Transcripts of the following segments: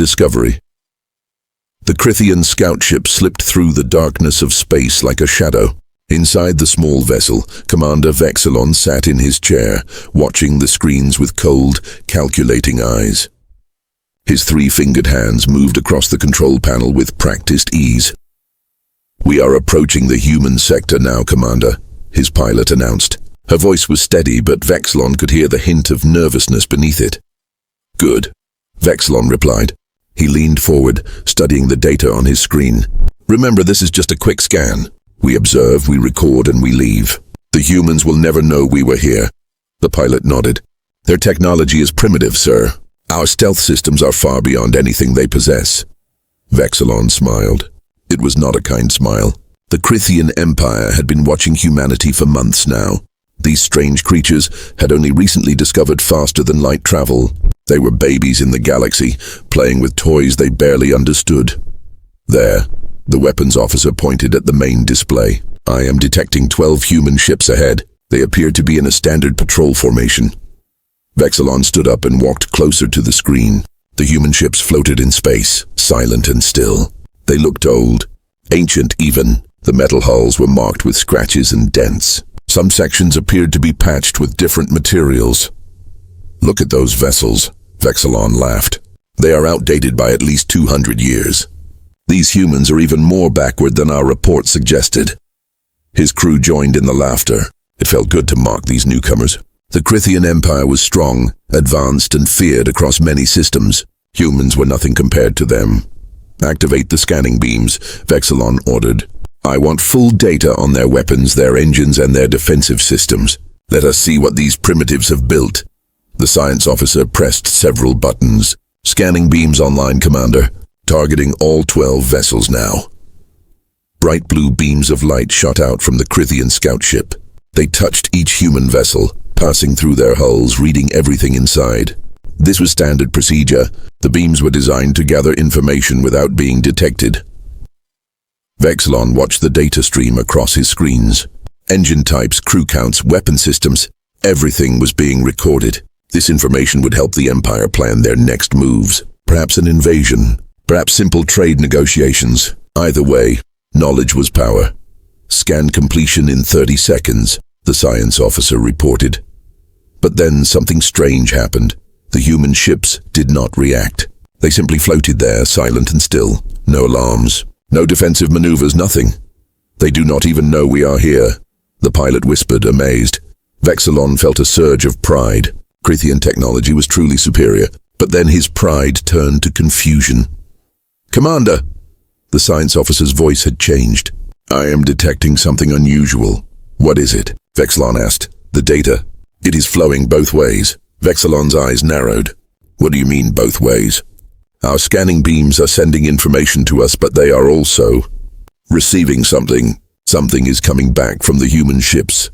discovery. The Crithian scout ship slipped through the darkness of space like a shadow. Inside the small vessel, Commander Vexilon sat in his chair, watching the screens with cold, calculating eyes. His three-fingered hands moved across the control panel with practiced ease. "We are approaching the human sector now, Commander," his pilot announced. Her voice was steady, but Vexilon could hear the hint of nervousness beneath it. "Good," Vexilon replied. He leaned forward, studying the data on his screen. "Remember, this is just a quick scan. We observe, we record, and we leave. The humans will never know we were here." The pilot nodded. "Their technology is primitive, sir. Our stealth systems are far beyond anything they possess." Vexilon smiled. It was not a kind smile. The Crithian Empire had been watching humanity for months now. These strange creatures had only recently discovered faster-than-light travel. They were babies in the galaxy, playing with toys they barely understood. "There," the weapons officer pointed at the main display. "I am detecting 12 human ships ahead. They appear to be in a standard patrol formation." Vexilon stood up and walked closer to the screen. The human ships floated in space, silent and still. They looked old, ancient even. The metal hulls were marked with scratches and dents. Some sections appeared to be patched with different materials. "Look at those vessels," Vexilon laughed. "They are outdated by at least 200 years. These humans are even more backward than our report suggested." His crew joined in the laughter. It felt good to mock these newcomers. The Crithian Empire was strong, advanced, and feared across many systems. Humans were nothing compared to them. "Activate the scanning beams," Vexilon ordered. "I want full data on their weapons, their engines, and their defensive systems. Let us see what these primitives have built." The science officer pressed several buttons. "Scanning beams online, Commander. Targeting all 12 vessels now." Bright blue beams of light shot out from the Crithian scout ship. They touched each human vessel, passing through their hulls, reading everything inside. This was standard procedure. The beams were designed to gather information without being detected. Vexilon watched the data stream across his screens. Engine types, crew counts, weapon systems, everything was being recorded. This information would help the Empire plan their next moves. Perhaps an invasion, perhaps simple trade negotiations. Either way, knowledge was power. "Scan completion in 30 seconds, the science officer reported. But then something strange happened. The human ships did not react. They simply floated there, silent and still. No alarms, no defensive maneuvers, nothing. "They do not even know we are here," the pilot whispered, amazed. Vexilon felt a surge of pride. Crithian technology was truly superior, but then his pride turned to confusion. "Commander!" The science officer's voice had changed. "I am detecting something unusual." "What is it?" Vexilon asked. "The data. It is flowing both ways." Vexilon's eyes narrowed. "What do you mean, both ways?" "Our scanning beams are sending information to us, but they are also receiving something. Something is coming back from the human ships."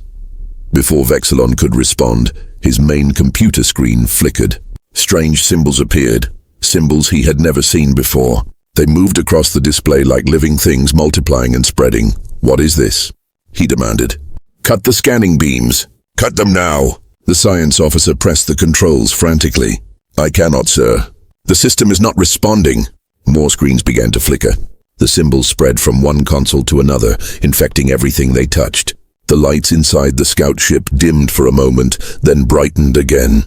Before Vexilon could respond, his main computer screen flickered. Strange symbols appeared, symbols he had never seen before. They moved across the display like living things, multiplying and spreading. "What is this?" he demanded. "Cut the scanning beams. Cut them now." The science officer pressed the controls frantically. "I cannot, sir. The system is not responding." More screens began to flicker. The symbols spread from one console to another, infecting everything they touched. The lights inside the scout ship dimmed for a moment, then brightened again.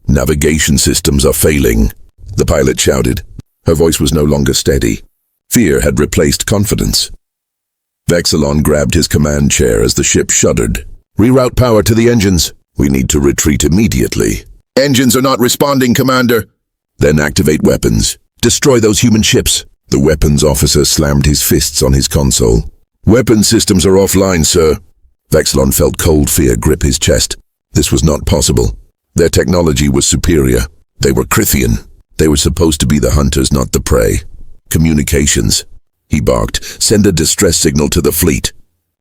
"Navigation systems are failing," the pilot shouted. Her voice was no longer steady. Fear had replaced confidence. Vexilon grabbed his command chair as the ship shuddered. "Reroute power to the engines. We need to retreat immediately." "Engines are not responding, Commander." "Then activate weapons. Destroy those human ships." The weapons officer slammed his fists on his console. "Weapon systems are offline, sir." Vexilon felt cold fear grip his chest. This was not possible. Their technology was superior. They were Crithian. They were supposed to be the hunters, not the prey. "Communications," he barked. "Send a distress signal to the fleet."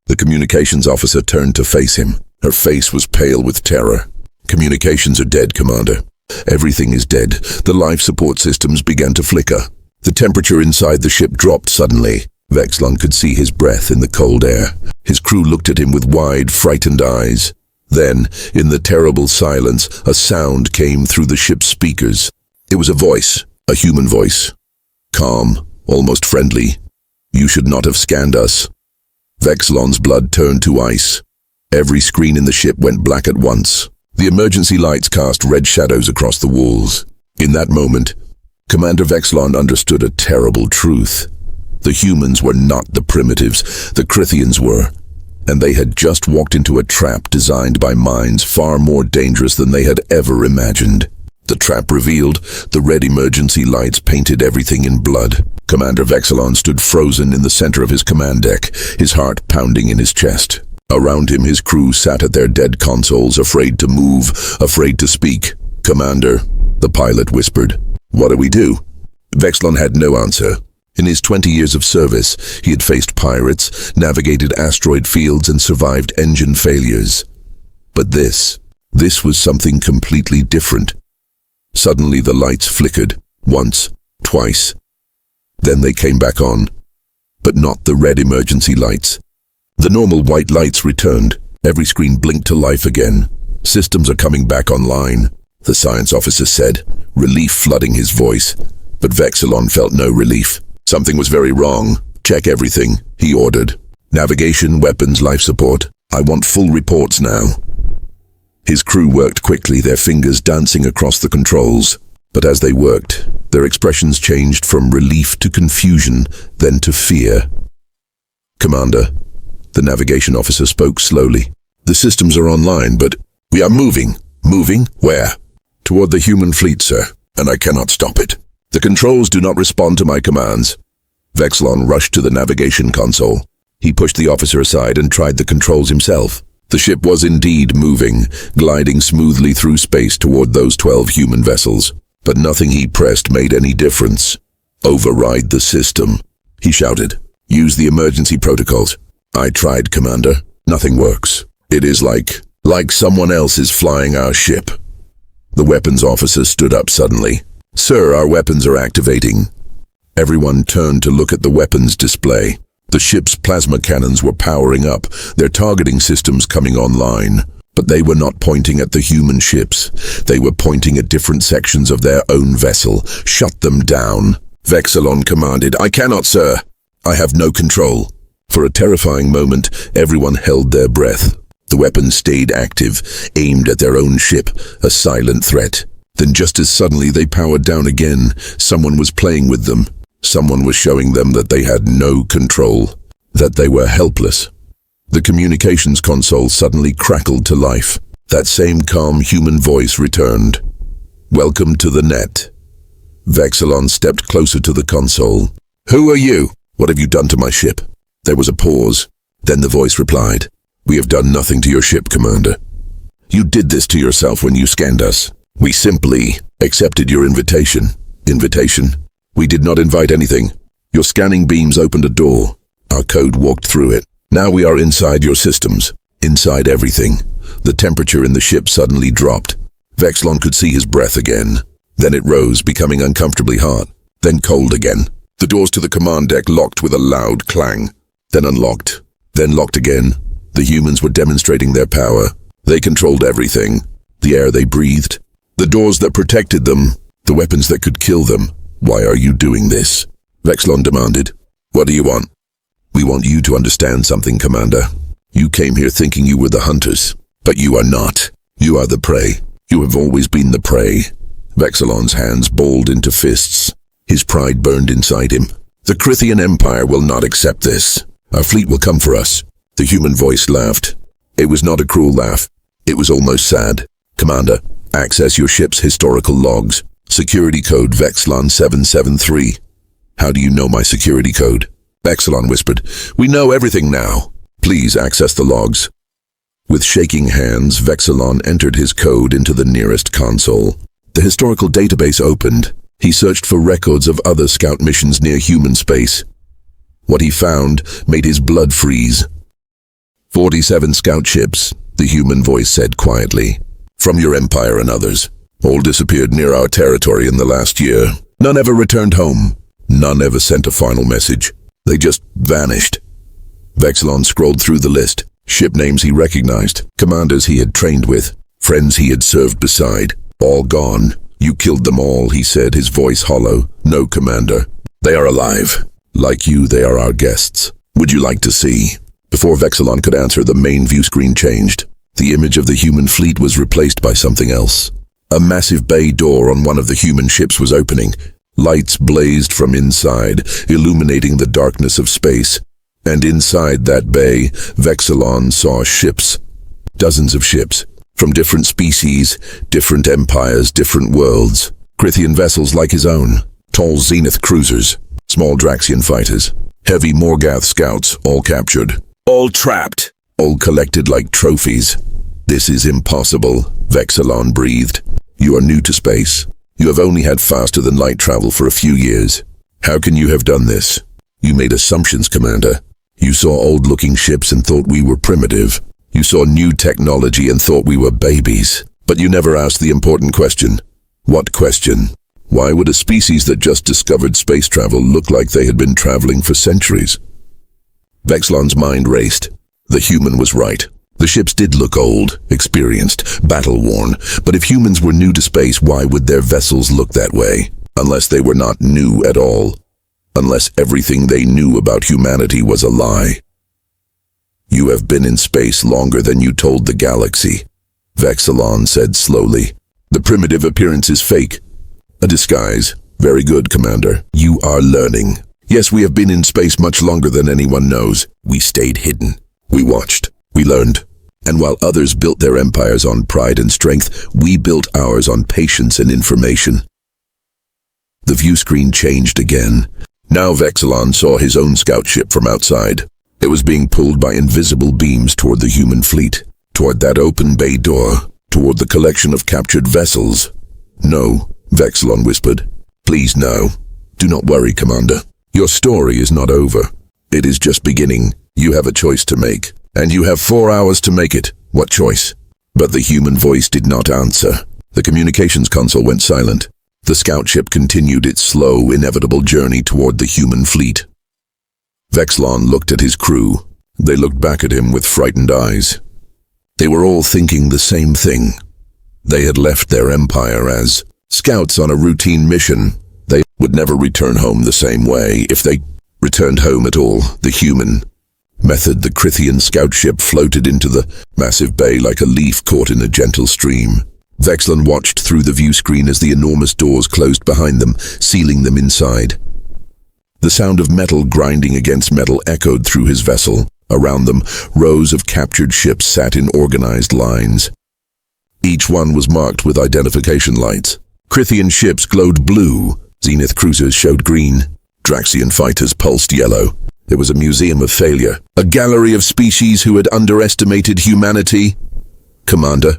The communications officer turned to face him. Her face was pale with terror. "Communications are dead, Commander. Everything is dead." The life support systems began to flicker. The temperature inside the ship dropped suddenly. Vexilon could see his breath in the cold air. His crew looked at him with wide, frightened eyes. Then, in the terrible silence, a sound came through the ship's speakers. It was a voice, A human voice. Calm, almost friendly. "You should not have scanned us." Vexilon's blood turned to ice. Every screen in the ship went black at once. The emergency lights cast red shadows across the walls. In that moment, Commander Vexilon understood a terrible truth. The humans were not the primitives, the Crithians were, and they had just walked into a trap designed by minds far more dangerous than they had ever imagined. The trap revealed, the red emergency lights painted everything in blood. Commander Vexilon stood frozen in the center of his command deck, his heart pounding in his chest. Around him, his crew sat at their dead consoles, afraid to move, afraid to speak. "Commander," the pilot whispered, "what do we do?" Vexilon had no answer. In his 20 years of service, he had faced pirates, navigated asteroid fields, and survived engine failures. But this was something completely different. Suddenly the lights flickered, once, twice. Then they came back on, but not the red emergency lights. The normal white lights returned. Every screen blinked to life again. "Systems are coming back online," the science officer said, relief flooding his voice. But Vexilon felt no relief. Something was very wrong. "Check everything," he ordered. "Navigation, weapons, life support. I want full reports now." His crew worked quickly, their fingers dancing across the controls. But as they worked, their expressions changed from relief to confusion, then to fear. "Commander," the navigation officer spoke slowly. "The systems are online, but we are moving." "Moving? Where?" "Toward the human fleet, sir, and I cannot stop it. The controls do not respond to my commands." Vexilon rushed to the navigation console. He pushed the officer aside and tried the controls himself. The ship was indeed moving, gliding smoothly through space toward those 12 human vessels. But nothing he pressed made any difference. "Override the system," he shouted. "Use the emergency protocols." "I tried, Commander. Nothing works. It is like someone else is flying our ship." The weapons officer stood up suddenly. "Sir, our weapons are activating." Everyone turned to look at the weapons display. The ship's plasma cannons were powering up, their targeting systems coming online. But they were not pointing at the human ships. They were pointing at different sections of their own vessel. "Shut them down." Vexilon commanded. "I cannot, sir. I have no control." For a terrifying moment, everyone held their breath. The weapons stayed active, aimed at their own ship, a silent threat. Then just as suddenly they powered down again. Someone was playing with them. Someone was showing them that they had no control, that they were helpless. The communications console suddenly crackled to life. That same calm human voice returned. "Welcome to the net." Vexilon stepped closer to the console. "Who are you? What have you done to my ship?" There was a pause. Then the voice replied. "We have done nothing to your ship, Commander. You did this to yourself when you scanned us. We simply accepted your invitation." "Invitation? We did not invite anything. Your scanning beams opened a door. Our code walked through it. Now we are inside your systems, inside everything." The temperature in the ship suddenly dropped. Vexilon could see his breath again. Then it rose, becoming uncomfortably hot, then cold again. The doors to the command deck locked with a loud clang, then unlocked, then locked again. The humans were demonstrating their power. They controlled everything. The air they breathed, the doors that protected them, the weapons that could kill them. "Why are you doing this?" Vexilon demanded. "What do you want?" "We want you to understand something, Commander. You came here thinking you were the hunters, but you are not. You are the prey. You have always been the prey." Vexilon's hands balled into fists. His pride burned inside him. "The Crithian Empire will not accept this. Our fleet will come for us." The human voice laughed. It was not a cruel laugh. It was almost sad. "Commander, access your ship's historical logs. Security code Vexilon 773. "How do you know my security code?" Vexilon whispered. "We know everything now. Please access the logs." With shaking hands, Vexilon entered his code into the nearest console. The historical database opened. He searched for records of other scout missions near human space. What he found made his blood freeze. 47 scout ships, the human voice said quietly. "From your empire and others. All disappeared near our territory in the last year. None ever returned home. None ever sent a final message. They just vanished." Vexilon scrolled through the list. Ship names he recognized, commanders he had trained with, friends he had served beside, all gone. You killed them all, he said, his voice hollow. No, Commander. They are alive. Like you, they are our guests. Would you like to see? Before Vexilon could answer, the main view screen changed. The image of the human fleet was replaced by something else. A massive bay door on one of the human ships was opening. Lights blazed from inside, illuminating the darkness of space. And inside that bay, Vexilon saw ships. Dozens of ships. From different species, different empires, different worlds. Crithian vessels like his own. Tall Zenith cruisers. Small Draxian fighters. Heavy Morgath scouts, all captured. All trapped. All collected like trophies. This is impossible, Vexilon breathed. You are new to space. You have only had faster-than-light travel for a few years. How can you have done this? You made assumptions, Commander. You saw old-looking ships and thought we were primitive. You saw new technology and thought we were babies. But you never asked the important question. What question? Why would a species that just discovered space travel look like they had been traveling for centuries? Vexilon's mind raced. The human was right. The ships did look old, experienced, battle-worn, but if humans were new to space, why would their vessels look that way? Unless they were not new at all. Unless everything they knew about humanity was a lie. You have been in space longer than you told the galaxy, Vexilon said slowly. The primitive appearance is fake. A disguise. Very good, Commander. You are learning. Yes, we have been in space much longer than anyone knows. We stayed hidden. We watched. We learned. And while others built their empires on pride and strength, we built ours on patience and information. The view screen changed again. Now Vexilon saw his own scout ship from outside. It was being pulled by invisible beams toward the human fleet, toward that open bay door, toward the collection of captured vessels. No, Vexilon whispered. Please, no. Do not worry, Commander. Your story is not over. It is just beginning. You have a choice to make. And you have 4 hours to make it. What choice? But the human voice did not answer. The communications console went silent. The scout ship continued its slow, inevitable journey toward the human fleet. Vexilon looked at his crew. They looked back at him with frightened eyes. They were all thinking the same thing. They had left their empire as scouts on a routine mission. They would never return home the same way. If they returned home at all, the human method, the Crithian scout ship floated into the massive bay like a leaf caught in a gentle stream. Vexilon watched through the view screen as the enormous doors closed behind them, sealing them inside. The sound of metal grinding against metal echoed through his vessel. Around them, rows of captured ships sat in organized lines. Each one was marked with identification lights. Crithian ships glowed blue. Zenith cruisers showed green. Draxian fighters pulsed yellow. There was a museum of failure. A gallery of species who had underestimated humanity. Commander.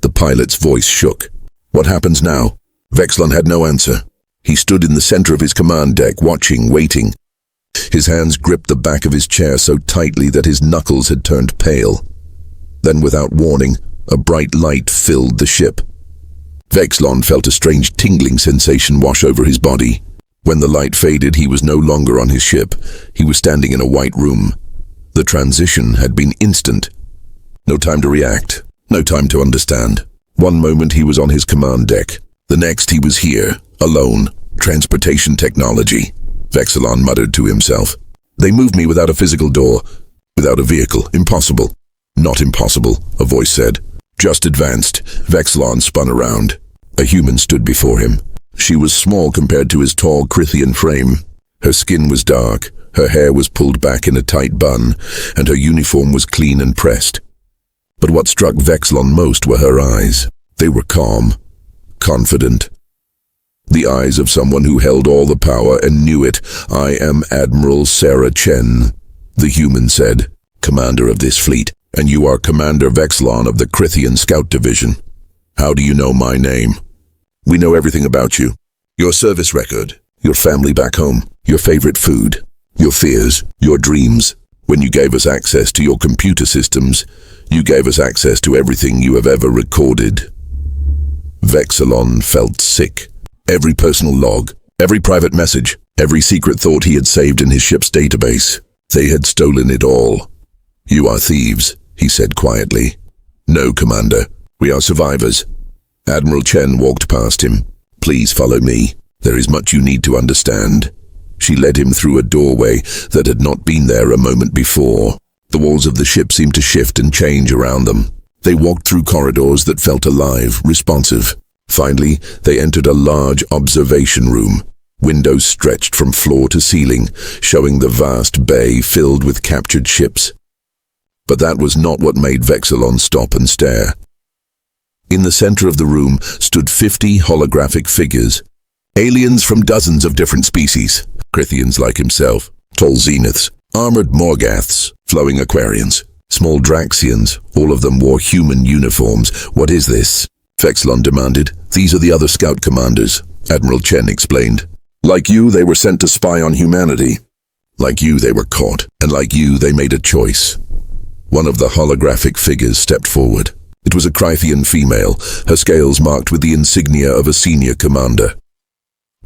The pilot's voice shook. What happens now? Vexilon had no answer. He stood in the center of his command deck, watching, waiting. His hands gripped the back of his chair so tightly that his knuckles had turned pale. Then, without warning, a bright light filled the ship. Vexilon felt a strange tingling sensation wash over his body. When the light faded, he was no longer on his ship. He was standing in a white room. The transition had been instant. No time to react. No time to understand. One moment he was on his command deck. The next he was here, alone. Transportation technology. Vexilon muttered to himself. They moved me without a physical door. Without a vehicle. Impossible. Not impossible, a voice said. Just advanced. Vexilon spun around. A human stood before him. She was small compared to his tall Crithian frame. Her skin was dark, her hair was pulled back in a tight bun, and her uniform was clean and pressed. But what struck Vexilon most were her eyes. They were calm, confident. The eyes of someone who held all the power and knew it. I am Admiral Sarah Chen, the human said, commander of this fleet, and you are Commander Vexilon of the Crithian Scout Division. How do you know my name? We know everything about you. Your service record, your family back home, your favorite food, your fears, your dreams. When you gave us access to your computer systems, you gave us access to everything you have ever recorded. Vexilon felt sick. Every personal log, every private message, every secret thought he had saved in his ship's database. They had stolen it all. You are thieves, he said quietly. No, Commander. We are survivors. Admiral Chen walked past him. Please follow me. There is much you need to understand. She led him through a doorway that had not been there a moment before. The walls of the ship seemed to shift and change around them. They walked through corridors that felt alive, responsive. Finally, they entered a large observation room. Windows stretched from floor to ceiling, showing the vast bay filled with captured ships. But that was not what made Vexilon stop and stare. In the center of the room stood 50 holographic figures. Aliens from dozens of different species. Crithians like himself, tall zeniths, armored Morgaths, flowing Aquarians, small Draxians, all of them wore human uniforms. What is this? Vexilon demanded. These are the other scout commanders, Admiral Chen explained. Like you, they were sent to spy on humanity. Like you, they were caught, and like you, they made a choice. One of the holographic figures stepped forward. It was a Crythian female, her scales marked with the insignia of a senior commander.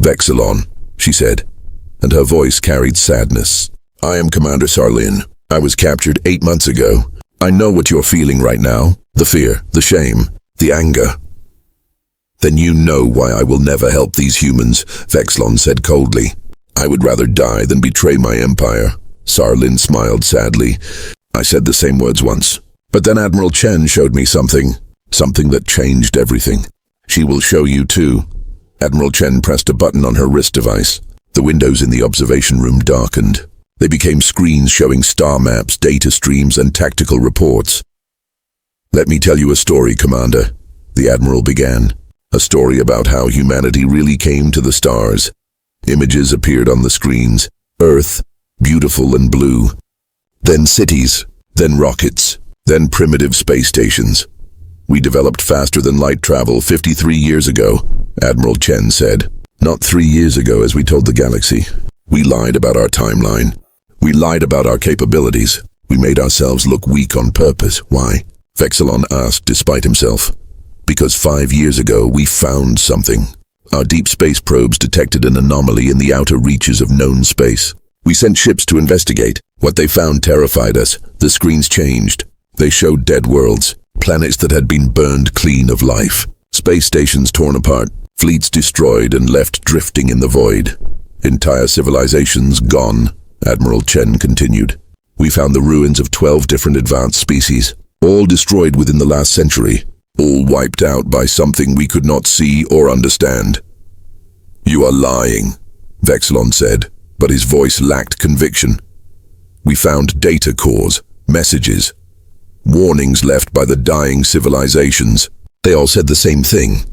Vexilon, she said, and her voice carried sadness. I am Commander Sarlin. I was captured 8 months ago. I know what you're feeling right now. The fear, the shame, the anger. Then you know why I will never help these humans, Vexilon said coldly. I would rather die than betray my empire. Sarlin smiled sadly. I said the same words once. But then Admiral Chen showed me something that changed everything. She will show you too. Admiral Chen pressed a button on her wrist device. The windows in the observation room darkened. They became screens showing star maps, data streams, and tactical reports. Let me tell you a story, Commander, the Admiral began. A story about how humanity really came to the stars. Images appeared on the screens. Earth, beautiful and blue. Then cities, then rockets, then primitive space stations. We developed faster than light travel 53 years ago, Admiral Chen said. Not 3 years ago, as we told the galaxy. We lied about our timeline. We lied about our capabilities. We made ourselves look weak on purpose. Why? Vexilon asked despite himself. Because 5 years ago we found something. Our deep space probes detected an anomaly in the outer reaches of known space. We sent ships to investigate. What they found terrified us. The screens changed. They showed dead worlds, planets that had been burned clean of life, space stations torn apart, fleets destroyed and left drifting in the void. Entire civilizations gone, Admiral Chen continued. We found the ruins of 12 different advanced species, all destroyed within the last century. All wiped out by something we could not see or understand. You are lying, Vexilon said, but his voice lacked conviction. We found data cores, messages, warnings left by the dying civilizations. They all said the same thing.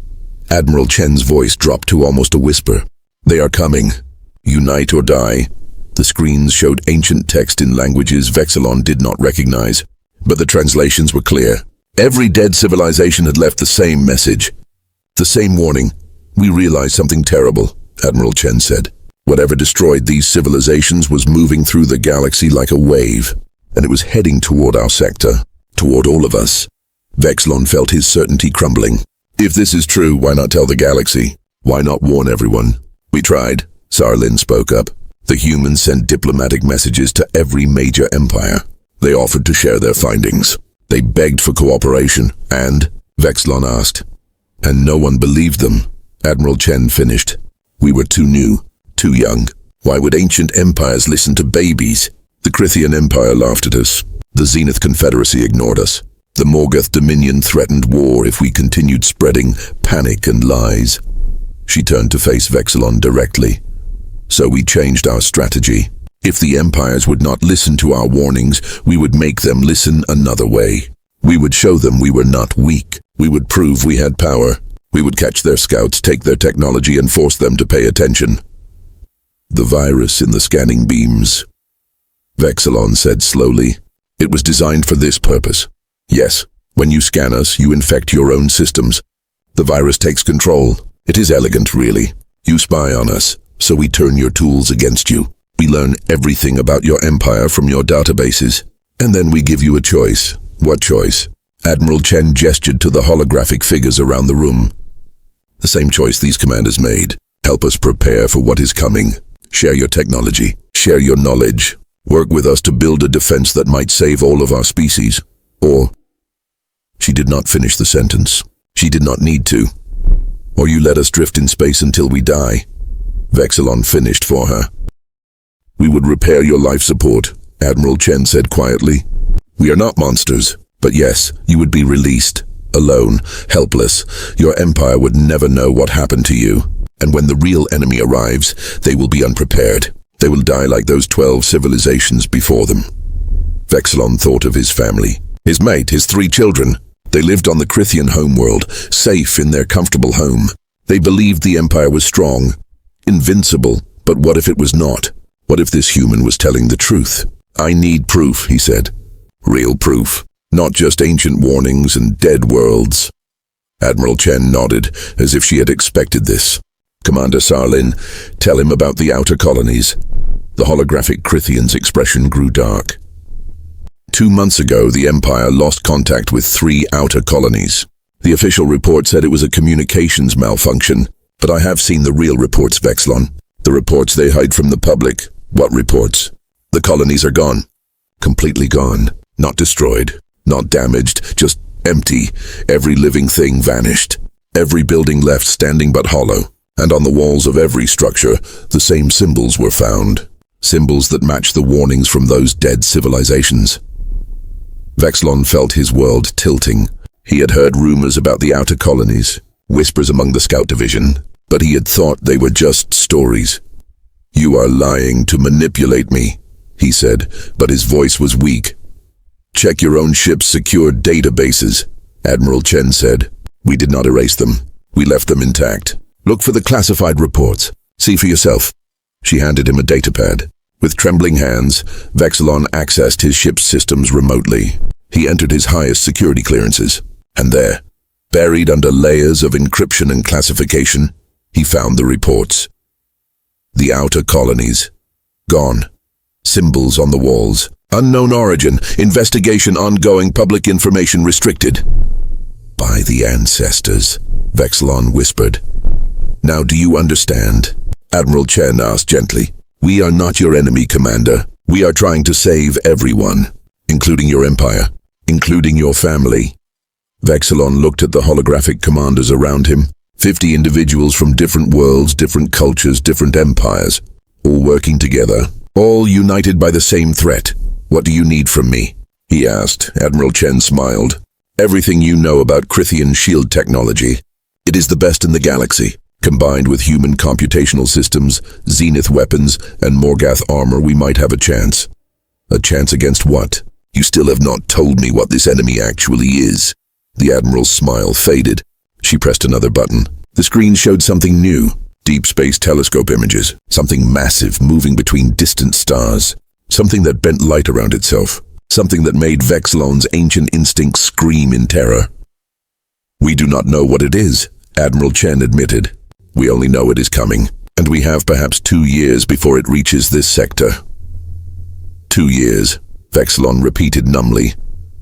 Admiral Chen's voice dropped to almost a whisper. They are coming. Unite or die. The screens showed ancient text in languages Vexilon did not recognize, but the translations were clear. Every dead civilization had left the same message, the same warning. We realized something terrible, Admiral Chen said. Whatever destroyed these civilizations was moving through the galaxy like a wave, and it was heading toward our sector, toward all of us. Vexilon felt his certainty crumbling. If this is true, why not tell the galaxy? Why not warn everyone? We tried, Sarlin spoke up. The humans sent diplomatic messages to every major empire. They offered to share their findings. They begged for cooperation, and, Vexilon asked, and no one believed them. Admiral Chen finished. We were too new, too young. Why would ancient empires listen to babies? The Crythian Empire laughed at us. The Zenith Confederacy ignored us. The Morgoth Dominion threatened war if we continued spreading panic and lies. She turned to face Vexilon directly. So we changed our strategy. If the empires would not listen to our warnings, we would make them listen another way. We would show them we were not weak. We would prove we had power. We would catch their scouts, take their technology, and force them to pay attention. The virus in the scanning beams, Vexilon said slowly. It was designed for this purpose. Yes, when you scan us, you infect your own systems. The virus takes control. It is elegant, really. You spy on us, so we turn your tools against you. We learn everything about your empire from your databases, and then we give you a choice. What choice? Admiral Chen gestured to the holographic figures around the room. The same choice these commanders made. Help us prepare for what is coming. Share your technology. Share your knowledge. Work with us to build a defense that might save all of our species. Or... She did not finish the sentence. She did not need to. or you let us drift in space until we die." Vexilon finished for her. "We would repair your life support," Admiral Chen said quietly. "We are not monsters, but yes, you would be released. Alone, helpless. Your empire would never know what happened to you. And when the real enemy arrives, they will be unprepared. They will die like those 12 civilizations before them." Vexilon thought of his family, his mate, his 3 children. They lived on the Crithian homeworld, safe in their comfortable home. They believed the Empire was strong, invincible, but what if it was not? What if this human was telling the truth? "I need proof," he said. "Real proof, not just ancient warnings and dead worlds." Admiral Chen nodded, as if she had expected this. "Commander Sarlin, tell him about the outer colonies." The holographic Crithian's expression grew dark. 2 months ago, the Empire lost contact with 3 outer colonies. The official report said it was a communications malfunction, but I have seen the real reports, Vexilon. The reports they hide from the public. What reports? The colonies are gone. Completely gone. Not destroyed. Not damaged. Just empty. Every living thing vanished. Every building left standing but hollow. And on the walls of every structure, the same symbols were found. Symbols that matched the warnings from those dead civilizations. Vexilon felt his world tilting. He had heard rumors about the outer colonies, whispers among the scout division, but he had thought they were just stories. "You are lying to manipulate me," he said, but his voice was weak. "Check your own ship's secured databases," Admiral Chen said. "We did not erase them. We left them intact. Look for the classified reports. See for yourself." She handed him a datapad. With trembling hands, Vexilon accessed his ship's systems remotely. He entered his highest security clearances. And there, buried under layers of encryption and classification, he found the reports. The outer colonies. Gone. Symbols on the walls. Unknown origin. Investigation ongoing. Public information restricted. "By the ancestors," Vexilon whispered. "Now do you understand?" Admiral Chen asked gently. "We are not your enemy, Commander. We are trying to save everyone, including your empire, including your family." Vexilon looked at the holographic commanders around him. 50 individuals from different worlds, different cultures, different empires, all working together, all united by the same threat. "What do you need from me?" he asked. Admiral Chen smiled. "Everything you know about Crithian shield technology. It is the best in the galaxy. Combined with human computational systems, zenith weapons, and Morgath armor, we might have a chance." "A chance against what? You still have not told me what this enemy actually is." The Admiral's smile faded. She pressed another button. The screen showed something new. Deep space telescope images. Something massive moving between distant stars. Something that bent light around itself. Something that made Vexilon's ancient instincts scream in terror. "We do not know what it is," Admiral Chen admitted. "We only know it is coming, and we have perhaps 2 years before it reaches this sector." 2 years, Vexilon repeated numbly.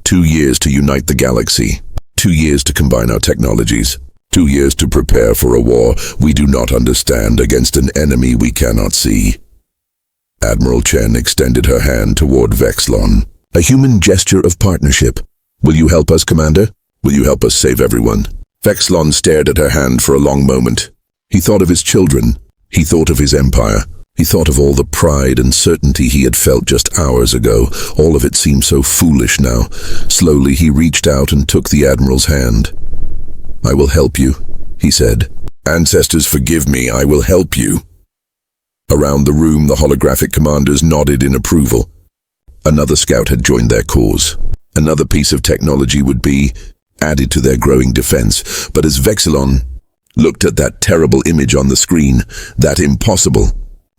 2 years to unite the galaxy. 2 years to combine our technologies. 2 years to prepare for a war we do not understand against an enemy we cannot see. Admiral Chen extended her hand toward Vexilon. A human gesture of partnership. "Will you help us, Commander? Will you help us save everyone?" Vexilon stared at her hand for a long moment. He thought of his children. He thought of his empire. He thought of all the pride and certainty he had felt just hours ago. All of it seemed so foolish now. Slowly he reached out and took the Admiral's hand. "I will help you," he said. "Ancestors, forgive me, I will help you." Around the room, the holographic commanders nodded in approval. Another scout had joined their cause. Another piece of technology would be added to their growing defense. But as Vexilon looked at that terrible image on the screen, that impossible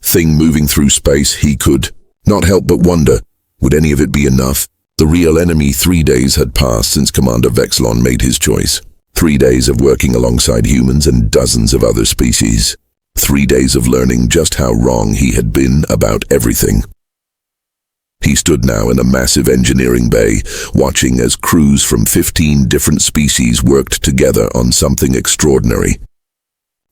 thing moving through space, he could not help but wonder, would any of it be enough? The real enemy. 3 days had passed since Commander Vexilon made his choice. 3 days of working alongside humans and dozens of other species. 3 days of learning just how wrong he had been about everything. He stood now in a massive engineering bay, watching as crews from 15 different species worked together on something extraordinary.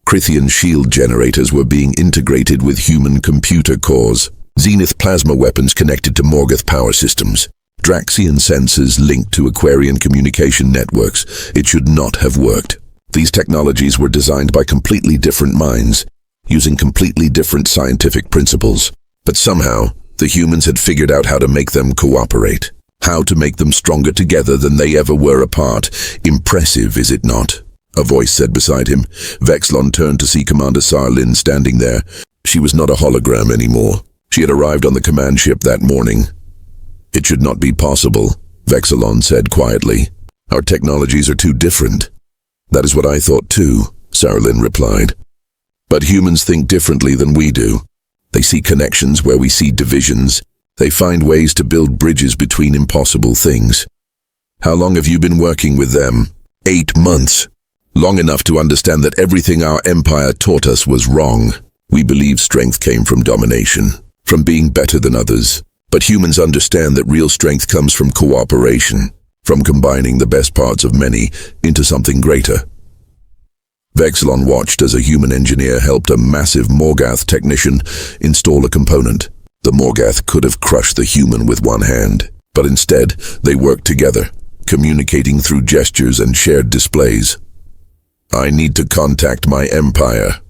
Crithian shield generators were being integrated with human computer cores. Zenith plasma weapons connected to Morgath power systems. Draxian sensors linked to Aquarian communication networks. It should not have worked. These technologies were designed by completely different minds, using completely different scientific principles. But somehow, the humans had figured out how to make them cooperate. How to make them stronger together than they ever were apart. Impressive, is it not? A voice said beside him. Vexilon turned to see Commander Sarlin standing there. She was not a hologram anymore. She had arrived on the command ship that morning. It should not be possible, Vexilon said quietly. Our technologies are too different. That is what I thought too, Sarlin replied. But humans think differently than we do. They see connections where we see divisions. They find ways to build bridges between impossible things. How long have you been working with them? 8 months. Long enough to understand that everything our empire taught us was wrong. We believed strength came from domination, from being better than others. But humans understand that real strength comes from cooperation, from combining the best parts of many into something greater. Vexilon watched as a human engineer helped a massive Morgath technician install a component. The Morgath could have crushed the human with one hand, but instead they worked together, communicating through gestures and shared displays. I need to contact my empire,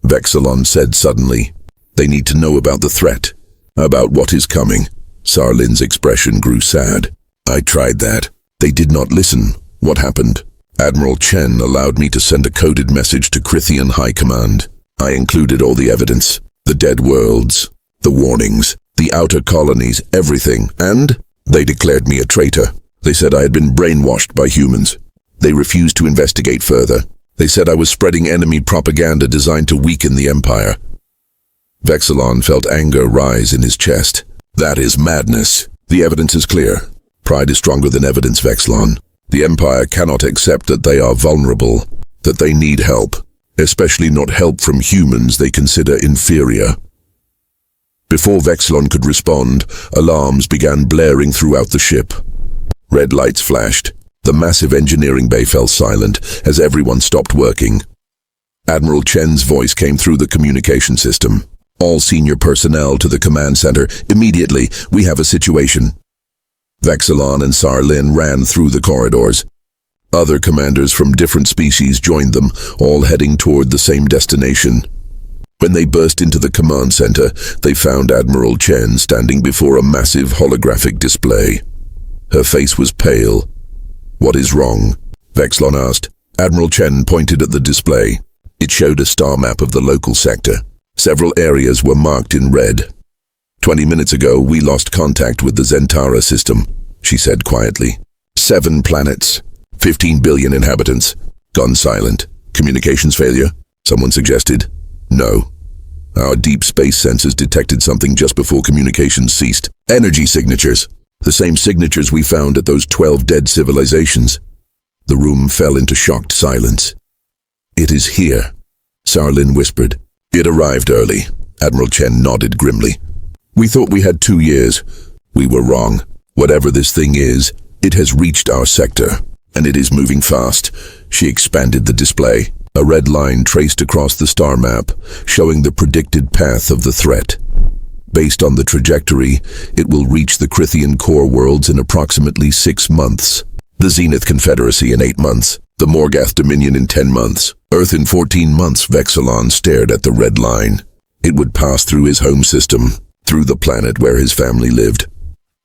Vexilon said suddenly. They need to know about the threat, about what is coming. Sarlin's expression grew sad. I tried that. They did not listen. What happened? Admiral Chen allowed me to send a coded message to Crithian High Command. I included all the evidence, the dead worlds, the warnings, the outer colonies, everything, and they declared me a traitor. They said I had been brainwashed by humans. They refused to investigate further. They said I was spreading enemy propaganda designed to weaken the Empire. Vexilon felt anger rise in his chest. That is madness. The evidence is clear. Pride is stronger than evidence, Vexilon. The Empire cannot accept that they are vulnerable, that they need help, especially not help from humans they consider inferior. Before Vexilon could respond, alarms began blaring throughout the ship. Red lights flashed. The massive engineering bay fell silent as everyone stopped working. Admiral Chen's voice came through the communication system. All senior personnel to the command center. Immediately, we have a situation. Vexilon and Sarlin ran through the corridors. Other commanders from different species joined them, all heading toward the same destination. When they burst into the command center, they found Admiral Chen standing before a massive holographic display. Her face was pale. What is wrong? Vexilon asked. Admiral Chen pointed at the display. It showed a star map of the local sector. Several areas were marked in red. 20 minutes ago, we lost contact with the Zentara system, she said quietly. 7 planets, 15 billion inhabitants, gone silent. Communications failure, someone suggested. No. Our deep space sensors detected something just before communications ceased. Energy signatures. The same signatures we found at those 12 dead civilizations. The room fell into shocked silence. It is here, Sarlin whispered. It arrived early. Admiral Chen nodded grimly. We thought we had 2 years. We were wrong. Whatever this thing is, it has reached our sector, and it is moving fast. She expanded the display. A red line traced across the star map, showing the predicted path of the threat. Based on the trajectory, it will reach the Crithian core worlds in approximately 6 months. The Zenith Confederacy in 8 months. The Morgath Dominion in 10 months. Earth in 14 months. Vexilon stared at the red line. It would pass through his home system, through the planet where his family lived.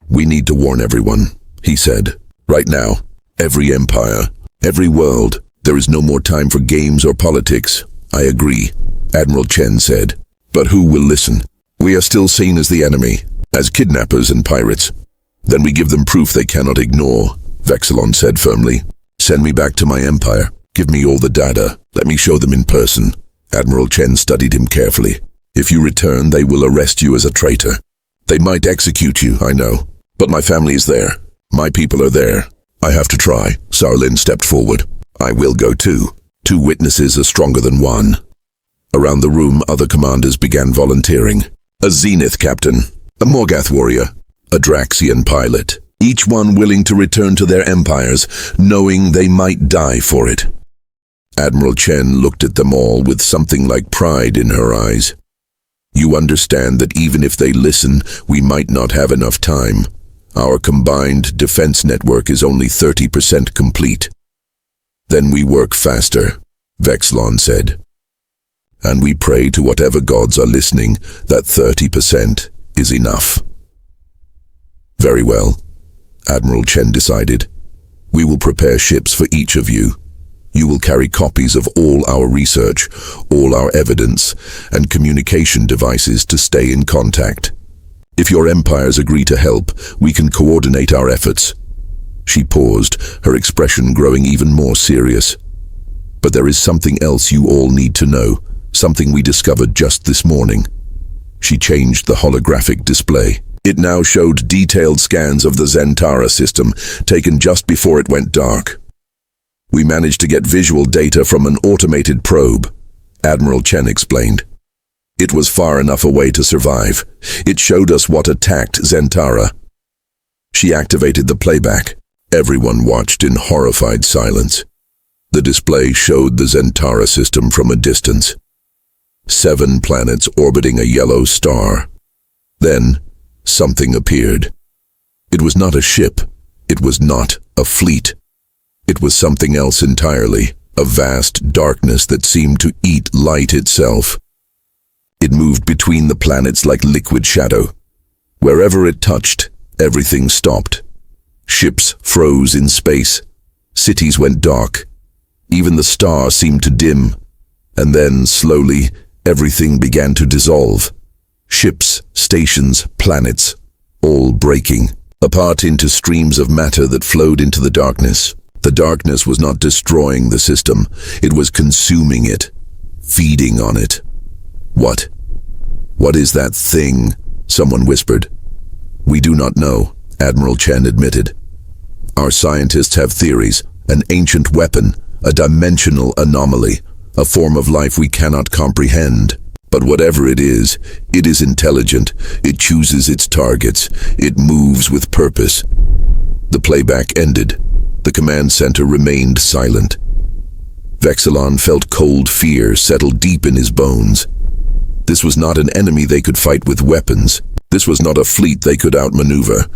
We need to warn everyone, he said. Right now, every empire, every world. There is no more time for games or politics. I agree, Admiral Chen said. But who will listen? We are still seen as the enemy, as kidnappers and pirates. Then we give them proof they cannot ignore, Vexilon said firmly. Send me back to my empire. Give me all the data. Let me show them in person. Admiral Chen studied him carefully. If you return, they will arrest you as a traitor. They might execute you, I know. But my family is there. My people are there. I have to try. Sarlin stepped forward. I will go too. 2 witnesses are stronger than 1. Around the room, other commanders began volunteering. A Zenith captain, a Morgath warrior, a Draxian pilot. Each one willing to return to their empires, knowing they might die for it. Admiral Chen looked at them all with something like pride in her eyes. You understand that even if they listen, we might not have enough time. Our combined defense network is only 30% complete. Then we work faster. Vexilon said. And we pray to whatever gods are listening that 30% is enough. Very well, Admiral Chen decided. We will prepare ships for each of you. You will carry copies of all our research, all our evidence, and communication devices to stay in contact. If your empires agree to help, we can coordinate our efforts. She paused, her expression growing even more serious. But there is something else you all need to know, something we discovered just this morning. She changed the holographic display. It now showed detailed scans of the Zentara system, taken just before it went dark. We managed to get visual data from an automated probe, Admiral Chen explained. It was far enough away to survive. It showed us what attacked Zentara. She activated the playback. Everyone watched in horrified silence. The display showed the Zentara system from a distance. 7 planets orbiting a yellow star. Then, something appeared. It was not a ship. It was not a fleet. It was something else entirely, a vast darkness that seemed to eat light itself. It moved between the planets like liquid shadow. Wherever it touched, everything stopped. Ships froze in space. Cities went dark. Even the star seemed to dim. And then, slowly, everything began to dissolve. Ships, stations, planets, all breaking, apart into streams of matter that flowed into the darkness. The darkness was not destroying the system. It was consuming it, feeding on it. What? What is that thing? Someone whispered. We do not know, Admiral Chen admitted. Our scientists have theories, an ancient weapon, a dimensional anomaly, a form of life we cannot comprehend. But whatever it is intelligent, it chooses its targets, it moves with purpose. The playback ended. The command center remained silent. Vexilon felt cold fear settle deep in his bones. This was not an enemy they could fight with weapons. This was not a fleet they could outmaneuver.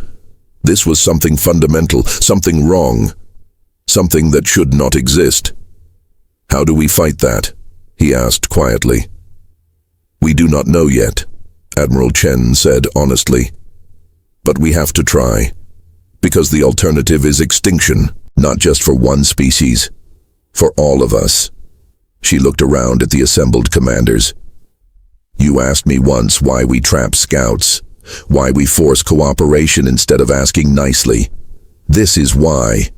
This was something fundamental, something wrong, something that should not exist. How do we fight that? He asked quietly. We do not know yet, Admiral Chen said honestly. But we have to try. Because the alternative is extinction, not just for one species, for all of us. She looked around at the assembled commanders. You asked me once why we trap scouts, why we force cooperation instead of asking nicely. This is why.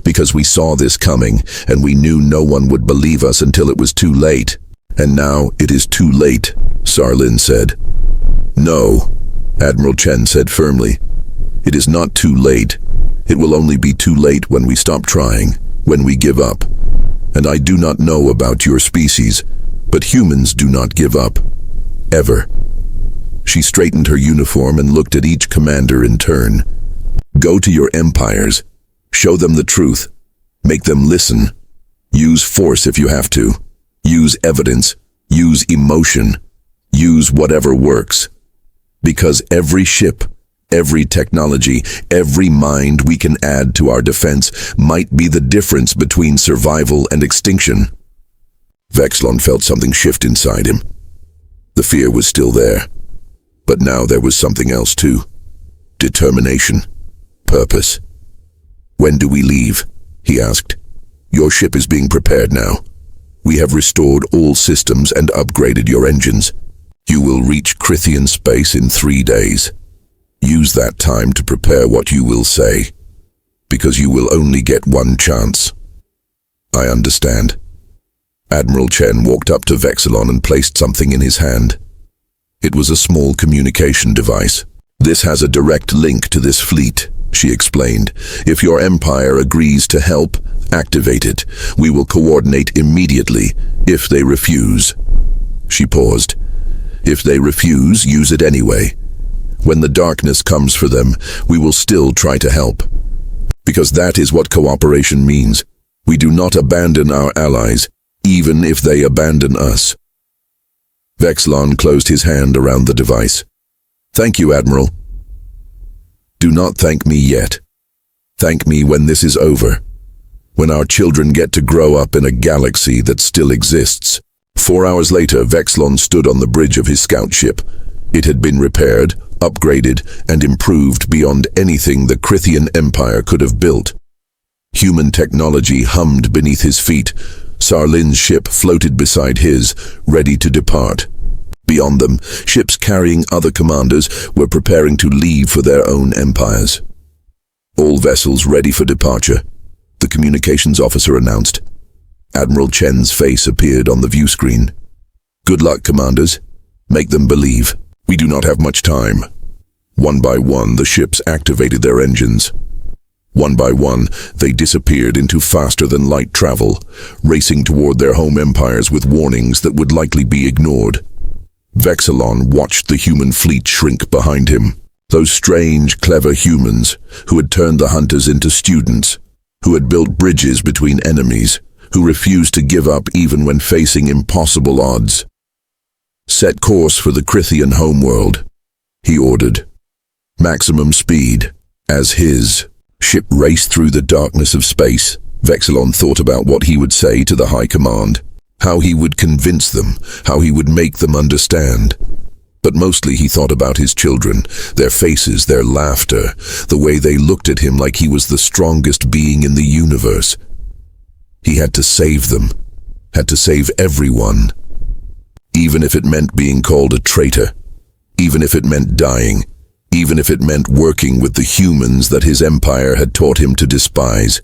Because we saw this coming, and we knew no one would believe us until it was too late. And now it is too late, Sarlin said. No, Admiral Chen said firmly. It is not too late. It will only be too late when we stop trying, when we give up. And I do not know about your species, but humans do not give up. Ever. She straightened her uniform and looked at each commander in turn. Go to your empires. Show them the truth. Make them listen. Use force if you have to. Use evidence. Use emotion. Use whatever works. Because every ship, every technology, every mind we can add to our defense might be the difference between survival and extinction. Vexilon felt something shift inside him. The fear was still there. But now there was something else too. Determination. Purpose. When do we leave? He asked. Your ship is being prepared now. We have restored all systems and upgraded your engines. You will reach Crithian space in 3 days. Use that time to prepare what you will say, because you will only get one chance. I understand. Admiral Chen walked up to Vexilon and placed something in his hand. It was a small communication device. This has a direct link to this fleet, she explained. If your empire agrees to help, activate it. We will coordinate immediately. If they refuse. She paused. If they refuse, use it anyway. When the darkness comes for them, we will still try to help. Because that is what cooperation means. We do not abandon our allies, even if they abandon us. Vexilon closed his hand around the device. Thank you, Admiral. Do not thank me yet. Thank me when this is over. When our children get to grow up in a galaxy that still exists. 4 hours later, Vexilon stood on the bridge of his scout ship. It had been repaired, upgraded, and improved beyond anything the Crithian Empire could have built. Human technology hummed beneath his feet. Sarlin's ship floated beside his, ready to depart. Beyond them, ships carrying other commanders were preparing to leave for their own empires. All vessels ready for departure, the communications officer announced. Admiral Chen's face appeared on the view screen. Good luck, commanders. Make them believe. We do not have much time. One by one, the ships activated their engines. One by one, they disappeared into faster-than-light travel, racing toward their home empires with warnings that would likely be ignored. Vexilon watched the human fleet shrink behind him. Those strange, clever humans who had turned the hunters into students, who had built bridges between enemies, who refused to give up even when facing impossible odds. Set course for the Crithian homeworld, he ordered. Maximum speed. As his ship raced through the darkness of space, Vexilon thought about what he would say to the High Command, how he would convince them, how he would make them understand. But mostly he thought about his children, their faces, their laughter, the way they looked at him like he was the strongest being in the universe. He had to save them, had to save everyone. Even if it meant being called a traitor, even if it meant dying, even if it meant working with the humans that his empire had taught him to despise.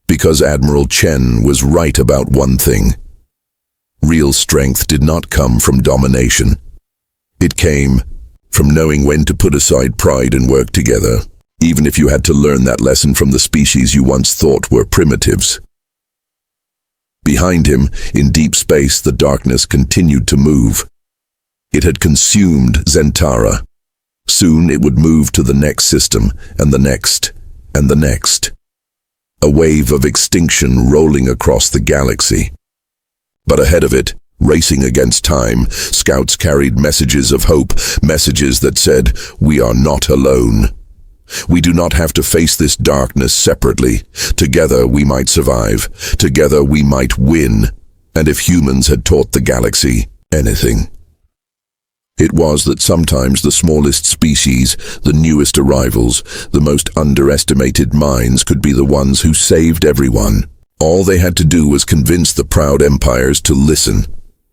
Because Admiral Chen was right about one thing. Real strength did not come from domination. It came from knowing when to put aside pride and work together, even if you had to learn that lesson from the species you once thought were primitives. Behind him, in deep space, the darkness continued to move. It had consumed Zentara. Soon it would move to the next system, and the next, and the next. A wave of extinction rolling across the galaxy. But ahead of it, racing against time, scouts carried messages of hope, messages that said, "We are not alone. We do not have to face this darkness separately. Together we might survive. Together we might win." And if humans had taught the galaxy anything, it was that sometimes the smallest species, the newest arrivals, the most underestimated minds could be the ones who saved everyone. All they had to do was convince the proud empires to listen,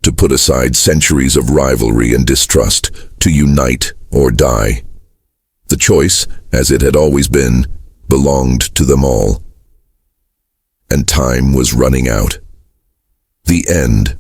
to put aside centuries of rivalry and distrust, to unite or die. The choice, as it had always been, belonged to them all. And time was running out. The end